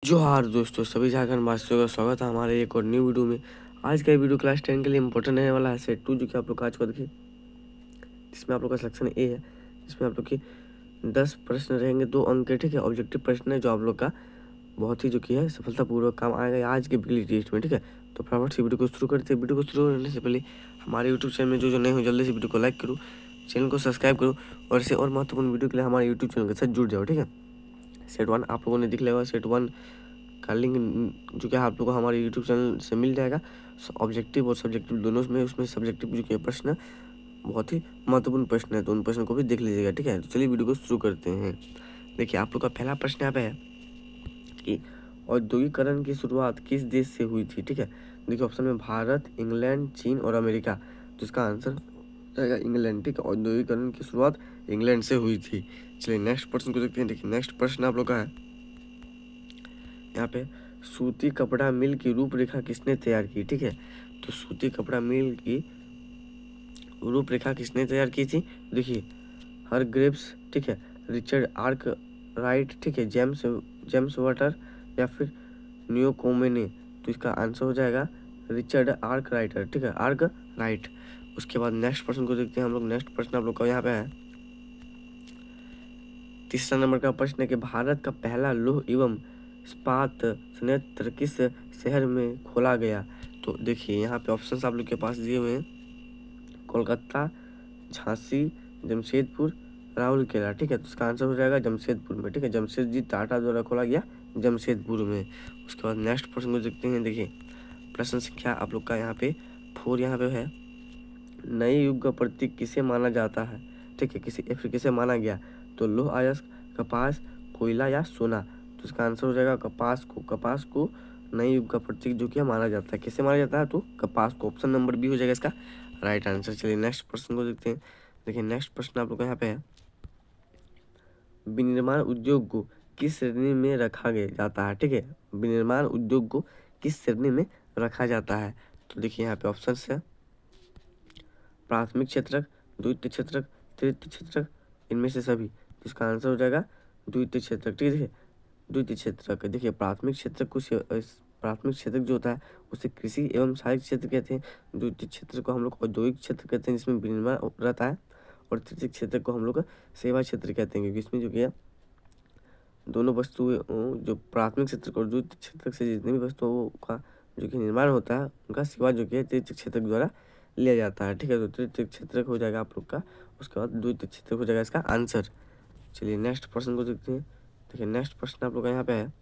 जोहार दोस्तों, सभी झारखंड वासियों का स्वागत है हमारे एक और न्यू वीडियो में। आज का ये वीडियो क्लास 10 के लिए इंपॉर्टेंट रहने वाला है सेट 2, जो कि आप लोग का आज को देखिए, जिसमें आप लोग का सेक्शन ए है, जिसमें आप लोग के 10 प्रश्न रहेंगे, 2 अंक के, ठीक है। ऑब्जेक्टिव प्रश्न है जो आप लोग का बहुत ही जो कि है सफलतापूर्वक काम आएगा आज के बिजली टेस्ट में, ठीक है। तो फटाफट से वीडियो को शुरू करते हैं। वीडियो को शुरू करने से पहले हमारे यूट्यूब चैनल में जो नए हो, जल्दी से वीडियो को लाइक करो, चैनल को सब्सक्राइब करो और ऐसे और महत्वपूर्ण वीडियो के लिए हमारे यूट्यूब चैनल के साथ जुड़ जाओ, ठीक है। सेट 1 आप लोगों ने दिख लेगा, सेट 1 का लिंक जो कि आप लोगों को हमारे यूट्यूब चैनल से मिल जाएगा। ऑब्जेक्टिव और सब्जेक्टिव दोनों में, उसमें सब्जेक्टिव जो कि प्रश्न बहुत ही महत्वपूर्ण प्रश्न है, तो उन प्रश्नों को भी देख लीजिएगा, ठीक है। तो चलिए वीडियो को शुरू करते हैं। देखिए, आप लोग का पहला प्रश्न यहाँ पे है कि औद्योगिकरण की शुरुआत किस देश से हुई थी, ठीक है। देखिए, ऑप्शन में भारत, इंग्लैंड, चीन और अमेरिका। तो इसका आंसर रहेगा इंग्लैंड, ठीक है। औद्योगिकरण की शुरुआत इंग्लैंड से हुई थी। चलिए नेक्स्ट प्रश्न को देखते हैं। देखिए, नेक्स्ट प्रश्न आप लोग का है यहाँ पे, सूती कपड़ा मिल की रूपरेखा किसने तैयार की, ठीक है। तो सूती कपड़ा मिल की रूपरेखा किसने तैयार की थी? देखिए, हरग्रीव्स, ठीक है, रिचर्ड आर्क राइट, ठीक है, जेम्स वाटर या फिर न्यूकोमेने। तो इसका आंसर हो जाएगा रिचर्ड आर्क राइटर, ठीक है, आर्क राइट। उसके बाद नेक्स्ट प्रश्न को देखते हैं हम लोग। नेक्स्ट प्रश्न आप लोग का यहाँ पे है, तीसरा नंबर का प्रश्न है कि भारत का पहला लौह एवं इस्पात संयंत्र किस शहर में खोला गया? तो देखिए, यहाँ पे ऑप्शंस आप लोग के पास दिए हुए हैं, कोलकाता, झांसी, जमशेदपुर, राउरकेला, ठीक है। तो इसका आंसर हो जाएगा जमशेदपुर में, ठीक है। जमशेदजी टाटा द्वारा खोला गया जमशेदपुर में। उसके बाद नेक्स्ट प्रश्न को देखते हैं। देखिए, प्रश्न संख्या आप लोग का यहाँ पे 4 यहाँ पे है, नए युग का प्रतीक किसे माना जाता है, ठीक है, किसे माना गया? तो लौह अयस्क, कपास, कोयला या सोना। तो इसका आंसर हो जाएगा कपास को नए युग का प्रतीक जो कि माना जाता है। किसे माना जाता है? तो कपास को। ऑप्शन नंबर बी हो जाएगा इसका राइट आंसर। चलिए नेक्स्ट प्रश्न को देखते हैं। देखिए, नेक्स्ट प्रश्न आप लोग का यहाँ पे है, विनिर्माण उद्योग को किस श्रेणी में रखा गया जाता है, ठीक है। विनिर्माण उद्योग को किस श्रेणी में रखा जाता है? तो देखिए, यहाँ पे ऑप्शन है, प्राथमिक क्षेत्रक, द्वितीय क्षेत्रक, तृतीय क्षेत्रक, इनमें से सभी। तो इसका आंसर हो जाएगा द्वितीय क्षेत्रक, ठीक है। द्वितीय क्षेत्रक, देखिए, प्राथमिक क्षेत्रक जो होता है उसे कृषि एवं सहायक क्षेत्र कहते हैं। द्वितीय क्षेत्र को हम लोग औद्योगिक क्षेत्र कहते हैं, जिसमें विनिर्माण रहता है। और तृतीय क्षेत्र को हम लोग सेवा क्षेत्र कहते हैं, क्योंकि इसमें जो कि दोनों वस्तुएं, जो प्राथमिक क्षेत्र और द्वितीय क्षेत्र से जितनी भी वस्तुओं का जो कि निर्माण होता है, उनका सेवा जो कि है तृतीय क्षेत्र द्वारा लिया जाता है, ठीक है। तो तृतीय क्षेत्र हो जाएगा आप लोग का। उसके बाद द्वितीय क्षेत्र हो जाएगा इसका आंसर। चलिए नेक्स्ट प्रश्न को देखते हैं। देखिए, नेक्स्ट प्रश्न आप लोग का यहाँ पे है,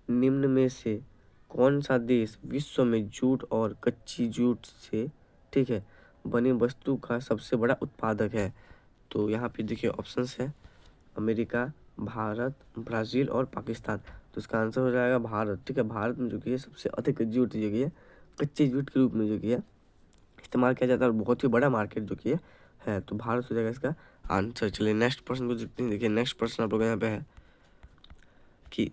निम्न में से कौन सा देश विश्व में जूट और कच्ची जूट से, ठीक है, बनी वस्तु का सबसे बड़ा उत्पादक है? तो यहाँ पे देखिए ऑप्शंस है, अमेरिका, भारत, ब्राज़ील और पाकिस्तान। तो इसका आंसर हो जाएगा भारत, ठीक है। भारत में जो कि है सबसे अधिक जूट जो कि है कच्चे जूट के रूप में जो कि है इस्तेमाल किया जाता है, और बहुत ही बड़ा मार्केट जो कि है। तो भारत हो जाएगा इसका आंसर। चलिए नेक्स्ट प्रश्न को देखते हैं। देखिए, नेक्स्ट प्रश्न आप लोग यहाँ पे है कि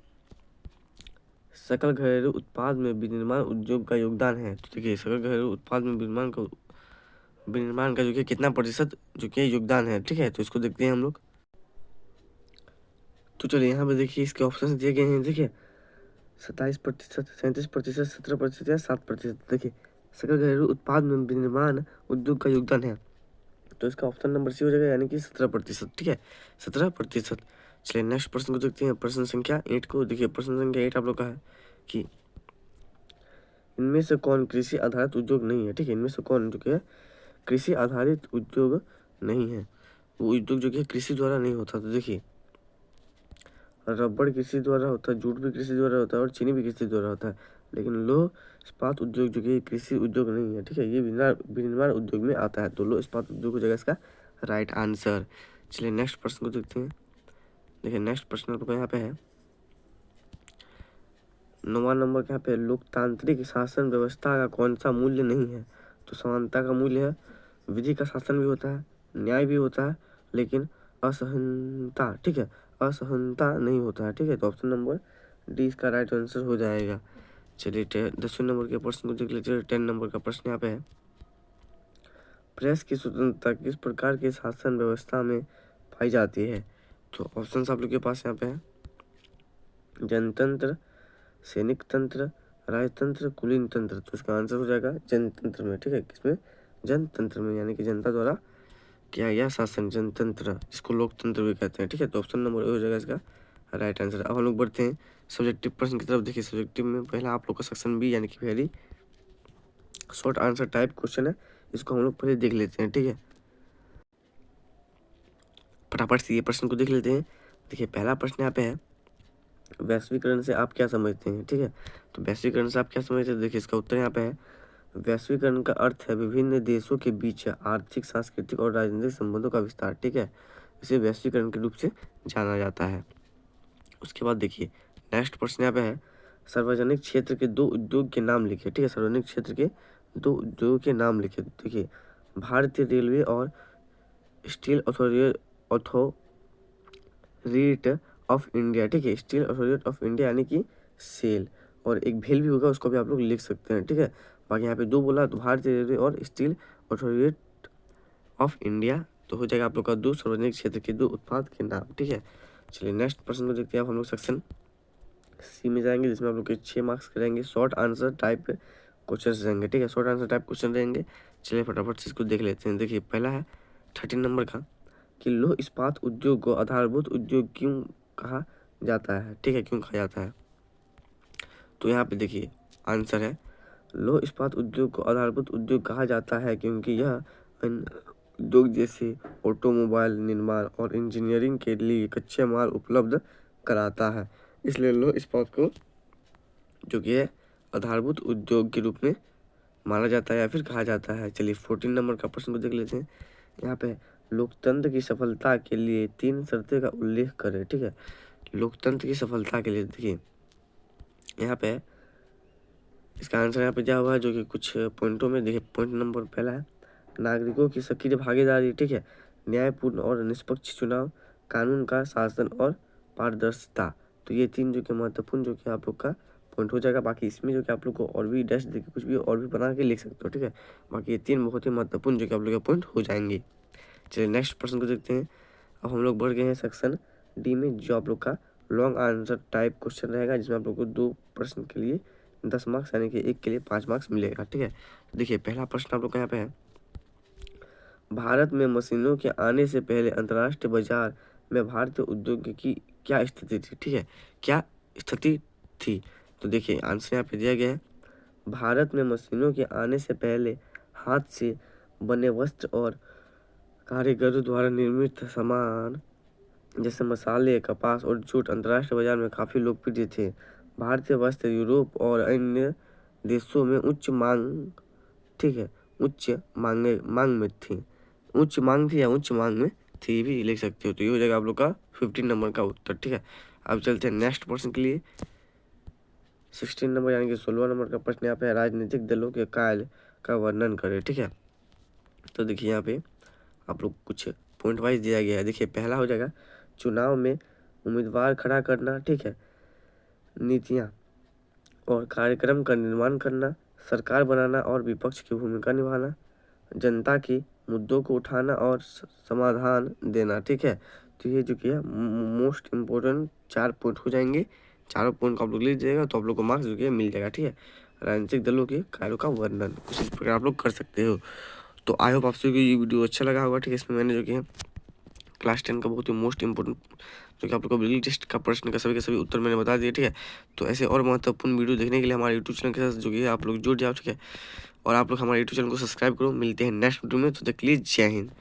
सकल घरेलू उत्पाद में विनिर्माण उद्योग का योगदान है। तो देखिए, सकल घरेलू उत्पाद में विनिर्माण का जो कि कितना प्रतिशत जो कि योगदान है, ठीक है। तो इसको देखते हैं हम लोग। तो चलिए यहाँ पे देखिए, इसके ऑप्शन दिए गए हैं। देखिए, 27%, 37%, 17% या 7%। देखिए, सकल घरेलू उत्पाद में विनिर्माण उद्योग का योगदान है, तो इसका ऑप्शन नंबर सी हो जाएगा, यानी कि 17%, ठीक है, 17%। चलिए नेक्स्ट प्रश्न को देखते हैं, प्रश्न संख्या 8 को। देखिए, प्रश्न संख्या 8 आप लोग का है कि इनमें से कौन कृषि आधारित उद्योग नहीं है, ठीक है। इनमें से कौन जो कि है कृषि आधारित उद्योग नहीं है, वो उद्योग जो कि कृषि द्वारा नहीं होता। तो देखिए, रबड़ कृषि द्वारा होता है, जूट भी कृषि द्वारा होता है और चीनी भी कृषि द्वारा होता है, लेकिन लौह इस्पात उद्योग जो कि कृषि उद्योग नहीं है, ठीक है, ये विनिर्माण उद्योग में आता है। तो लौह इस्पात उद्योग हो जाएगा इसका राइट आंसर। चलिए नेक्स्ट प्रश्न को देखते हैं। देखिए, नेक्स्ट प्रश्न आपको यहाँ पे है, 9वां नंबर के यहाँ पे, लोकतांत्रिक शासन व्यवस्था का कौन सा मूल्य नहीं है? तो समानता का मूल्य है, विधि का शासन भी होता है, न्याय भी होता है, लेकिन असहनता, ठीक है, असहनता नहीं होता है, ठीक है। तो ऑप्शन नंबर डी इसका राइट आंसर हो जाएगा। चलिए 10वें नंबर के प्रश्न को देख लीजिए। 10 नंबर का प्रश्न यहाँ पे है, प्रेस की स्वतंत्रता किस प्रकार की शासन व्यवस्था में पाई जाती है? तो ऑप्शन आप लोग के पास यहाँ पे है, जनतंत्र, सैनिक तंत्र, राजतंत्र, कुलीन तंत्र। तो इसका आंसर हो जाएगा जनतंत्र में, ठीक है। किसमें? जनतंत्र में, यानी कि जनता द्वारा किया गया शासन, जनतंत्र, जिसको लोकतंत्र भी कहते हैं, ठीक है। तो ऑप्शन नंबर ए हो जाएगा इसका राइट आंसर। अब हम लोग बढ़ते हैं सब्जेक्टिव प्रश्न की तरफ। देखिए सब्जेक्टिव में पहला आप लोग का सेक्शन बी, यानी कि very short answer type question है। इसको हम लोग पहले देख लेते हैं, ठीक है। फटाफट से ये प्रश्न को देख लेते हैं। देखिए पहला प्रश्न यहाँ पे है, वैश्वीकरण से आप क्या समझते हैं, ठीक है। तो वैश्वीकरण से आप क्या समझते हैं? देखिए इसका उत्तर यहाँ पे है, वैश्वीकरण का अर्थ है विभिन्न देशों के बीच आर्थिक, सांस्कृतिक और राजनीतिक संबंधों का विस्तार, ठीक है। इसे वैश्वीकरण के रूप से जाना जाता है। उसके बाद देखिए नेक्स्ट प्रश्न यहाँ पे है, सार्वजनिक क्षेत्र के 2 उद्योग के नाम लिखे, ठीक है। सार्वजनिक क्षेत्र के 2 उद्योग के नाम लिखे। देखिए भारतीय रेलवे और स्टील अथॉरिटी ऑफ इंडिया, ठीक है। स्टील अथॉरिटी ऑफ इंडिया यानी कि सेल, और एक भेल भी होगा, उसको भी आप लोग लिख सकते हैं, ठीक है। बाकी यहाँ पे 2 बोला, तो भारतीय रेलवे और स्टील अथॉरिटी ऑफ इंडिया, तो हो जाएगा आप लोग का 2 सार्वजनिक क्षेत्र के 2 उत्पाद के नाम, ठीक है। चलिए नेक्स्ट प्रश्न को देखते हैं। अब हम लोग सेक्शन सी में जाएंगे, जिसमें आप लोग के 6 मार्क्स रहेंगे, शॉर्ट आंसर टाइप क्वेश्चन रहेंगे, ठीक है। शॉर्ट आंसर टाइप क्वेश्चन रहेंगे। चलिए फटाफट से इसको देख लेते हैं। देखिए पहला है 13 नंबर का, कि लौह इस्पात उद्योग को आधारभूत उद्योग क्यों कहा जाता है, ठीक है। क्यों कहा जाता है? तो यहाँ पे देखिए आंसर है, लौह इस्पात उद्योग को आधारभूत उद्योग कहा जाता है क्योंकि यह अन्य उद्योग जैसे ऑटोमोबाइल निर्माण और इंजीनियरिंग के लिए कच्चे माल उपलब्ध कराता है, इसलिए लौह इस्पात को जो कि है आधारभूत उद्योग के रूप में माना जाता है या फिर कहा जाता है। चलिए 14 नंबर का प्रश्न को देख लेते हैं। यहाँ पे लोकतंत्र की सफलता के लिए 3 शर्तें का उल्लेख करें, ठीक है। लोकतंत्र की सफलता के लिए देखिए यहाँ पे इसका आंसर यहाँ पे दिया हुआ है, जो कि कुछ पॉइंटों में। देखिए पॉइंट नंबर पहला है, नागरिकों की सक्रिय भागीदारी, ठीक है। न्यायपूर्ण और निष्पक्ष चुनाव, कानून का शासन और पारदर्शिता। तो ये 3 जो कि महत्वपूर्ण जो कि आप लोग का पॉइंट हो जाएगा। बाकी इसमें जो कि आप लोग को और भी डैश देके कुछ भी और भी बना के लिख सकते हो, ठीक है। बाकी ये 3 बहुत ही महत्वपूर्ण जो कि आप लोग के पॉइंट हो जाएंगे। चलिए नेक्स्ट प्रश्न को देखते हैं। अब हम लोग बढ़ गए हैं सेक्शन डी में, जो आप लोग का लॉन्ग आंसर टाइप क्वेश्चन रहेगा, जिसमें आप लोग को 2 प्रश्न के लिए 10 मार्क्स, यानी कि 1 के लिए 5 मार्क्स मिलेगा, ठीक है। देखिए पहला प्रश्न आप लोग का यहाँ पे है, भारत में मशीनों के आने से पहले अंतर्राष्ट्रीय बाजार में भारतीय उद्योग की क्या स्थिति थी, ठीक है। क्या स्थिति थी? तो देखिए आंसर यहाँ पे दिया गया है, भारत में मशीनों के आने से पहले हाथ से बने वस्त्र और कारीगरों द्वारा निर्मित सामान जैसे मसाले, कपास और जूट अंतर्राष्ट्रीय बाजार में काफ़ी लोकप्रिय थे। भारतीय वस्त्र यूरोप और अन्य देशों में उच्च मांग, ठीक है, उच्च मांग में थी। उच्च मांग थी या उच्च मांग में थी भी लिख सकते हो। तो ये हो जाएगा आप लोग का 15 नंबर का उत्तर, ठीक है। अब चलते हैं नेक्स्ट प्रश्न के लिए। 16 नंबर यानी कि 16वां नंबर का प्रश्न यहाँ पे है, राजनीतिक दलों के काल का वर्णन करें, ठीक है। तो देखिए यहाँ पे आप लोग कुछ पॉइंट वाइज दिया गया है। देखिए पहला हो जाएगा, चुनाव में उम्मीदवार खड़ा करना, ठीक है। नीतियाँ और कार्यक्रम का निर्माण करना, सरकार बनाना और विपक्ष की भूमिका निभाना, जनता के मुद्दों को उठाना और समाधान देना, ठीक है। तो ये जो कि है मोस्ट इम्पोर्टेंट 4 पॉइंट हो जाएंगे। चारों पॉइंट को आप लोग लिख दीजिएगा, तो आप लोग को मार्क्स जो कि है मिल जाएगा, ठीक है। राजनीतिक दलों के कार्यों का वर्णन कुछ इस प्रकार आप लोग कर सकते हो। तो आई होप आप सभी को ये वीडियो अच्छा लगा होगा, ठीक है। इसमें मैंने जो कि है क्लास 10 का बहुत ही मोस्ट इंपॉर्टेंट जो कि आप लोग को बिजली टेस्ट का प्रश्न का सभी के सभी उत्तर मैंने बता दिए, ठीक है। तो ऐसे और महत्वपूर्ण वीडियो देखने के लिए हमारे यूट्यूब चैनल के साथ जो कि है आप लोग जुड़ जाओ, ठीक है। और आप लोग हमारे यूट्यूब चैनल को सब्सक्राइब करो। मिलते हैं नेक्स्ट वीडियो में, तो तक के लिए जय हिंद।